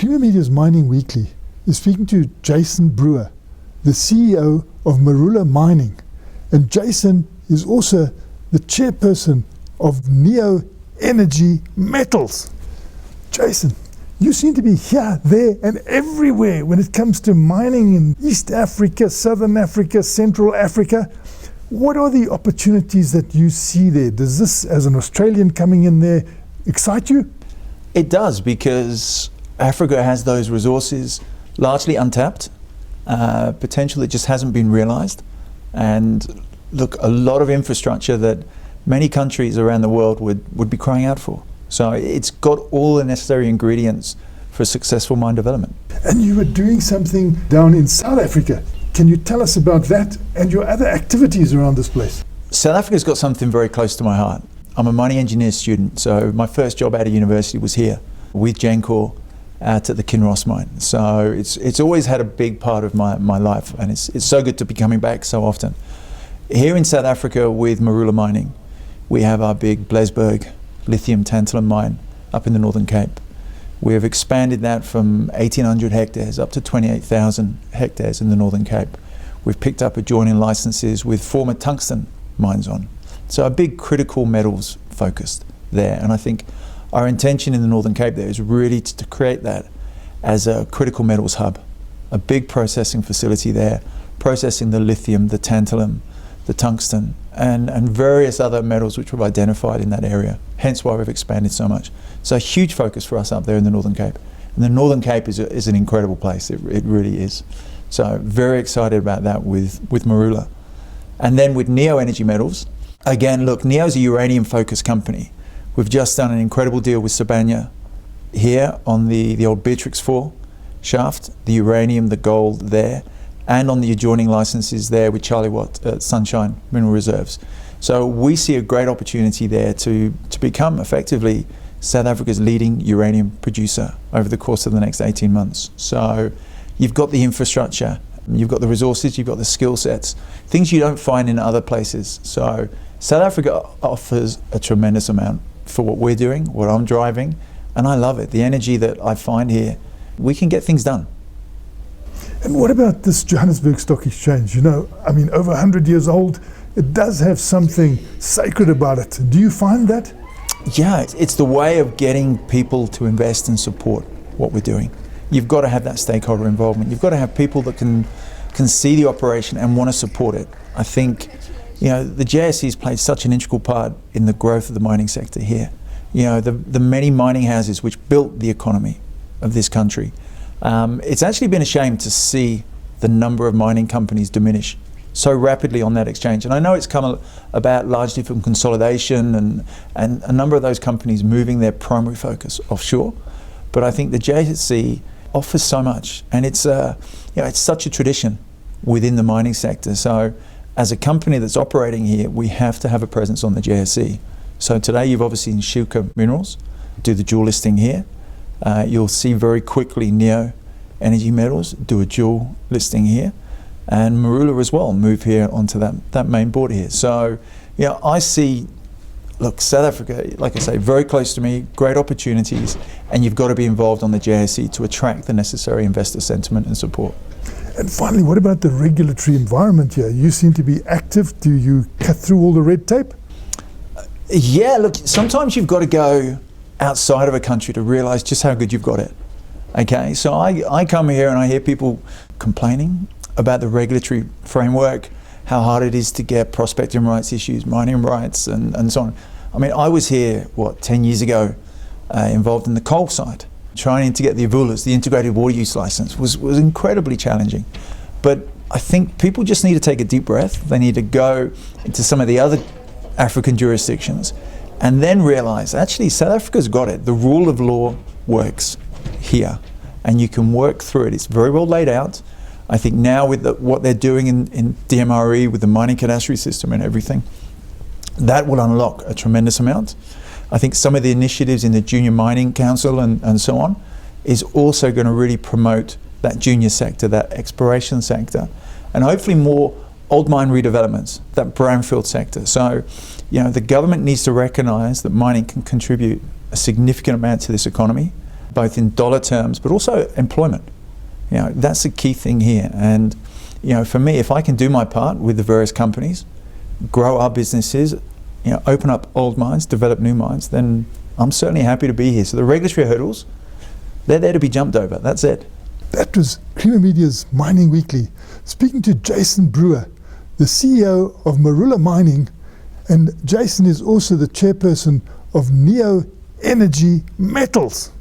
Creamer Media's Mining Weekly is speaking to Jason Brewer, the CEO of Marula Mining. And Jason is also the chairperson of Neo Energy Metals. Jason, you seem to be here, there, and everywhere when it comes to mining in East Africa, Southern Africa, Central Africa. What are the opportunities that you see there? Does this, as an Australian coming in there, excite you? It does, because Africa has those resources largely untapped, potential that just hasn't been realized. And look, a lot of infrastructure that many countries around the world would be crying out for. So it's got all the necessary ingredients for successful mine development. And you were doing something down in South Africa. Can you tell us about that and your other activities around this place? South Africa's got something very close to my heart. I'm a mining engineer student, so my first job out of university was here with Gencor out at the Kinross mine. So it's always had a big part of my life, and it's so good to be coming back so often. Here in South Africa with Marula Mining, we have our big Blesberg lithium tantalum mine up in the Northern Cape. We have expanded that from 1,800 hectares up to 28,000 hectares in the Northern Cape. We've picked up adjoining licenses with former tungsten mines on. So a big critical metals focused there. And I think our intention in the Northern Cape there is really to create that as a critical metals hub, a big processing facility there, processing the lithium, the tantalum, the tungsten, and various other metals which we've identified in that area, hence why we've expanded so much. So a huge focus for us up there in the Northern Cape. And the Northern Cape is an incredible place, it really is. So very excited about that with Marula. And then with Neo Energy Metals, again, look, Neo's a uranium-focused company. We've just done an incredible deal with Sibanye here on the old Beatrix 4 shaft, the uranium, the gold there, and on the adjoining licenses there with Charlie Watt at Sunshine Mineral Reserves. So we see a great opportunity there to become effectively South Africa's leading uranium producer over the course of the next 18 months. So you've got the infrastructure, you've got the resources, you've got the skill sets, things you don't find in other places. So South Africa offers a tremendous amount for what we're doing, what I'm driving, and I love it. The energy that I find here, we can get things done. And what about this Johannesburg Stock Exchange? You know, I mean, over 100 years old, it does have something sacred about it. Do you find that? Yeah, it's the way of getting people to invest and support what we're doing. You've got to have that stakeholder involvement. You've got to have people that can see the operation and want to support it. I think, you know, the JSE has played such an integral part in the growth of the mining sector here. You know, the many mining houses which built the economy of this country. It's actually been a shame to see the number of mining companies diminish so rapidly on that exchange. And I know it's come about largely from consolidation and a number of those companies moving their primary focus offshore. But I think the JSE offers so much, and it's it's such a tradition within the mining sector. So as a company that's operating here, we have to have a presence on the JSE. So today you've obviously seen Shuka Minerals do the dual listing here. You'll see very quickly Neo Energy Metals do a dual listing here, and Marula as well move here onto that main board here. So, yeah, I see, look, South Africa, like I say, very close to me, great opportunities, and you've got to be involved on the JSE to attract the necessary investor sentiment and support. And finally, what about the regulatory environment here? You seem to be active. Do you cut through all the red tape? Yeah, look, sometimes you've got to go outside of a country to realize just how good you've got it. Okay, so I come here and I hear people complaining about the regulatory framework, how hard it is to get prospecting rights issues, mining rights, and so on. I mean, I was here, 10 years ago, involved in the coal side, trying to get the IVULAs, the integrated water use license, was incredibly challenging. But I think people just need to take a deep breath. They need to go into some of the other African jurisdictions and then realize, actually, South Africa's got it. The rule of law works here, and you can work through it. It's very well laid out. I think now with what they're doing in DMRE, with the mining cadastry system and everything, that will unlock a tremendous amount. I think some of the initiatives in the Junior Mining Council and so on is also going to really promote that junior sector, that exploration sector, and hopefully more old mine redevelopments, that brownfield sector. So, the government needs to recognize that mining can contribute a significant amount to this economy. both in dollar terms, but also employment. You know, that's the key thing here. And, you know, for me, if I can do my part with the various companies, grow our businesses, you know, open up old mines, develop new mines, then I'm certainly happy to be here. So the regulatory hurdles, they're there to be jumped over. That's it. That was Creamer Media's Mining Weekly, speaking to Jason Brewer, the CEO of Marula Mining, and Jason is also the chairperson of Neo Energy Metals.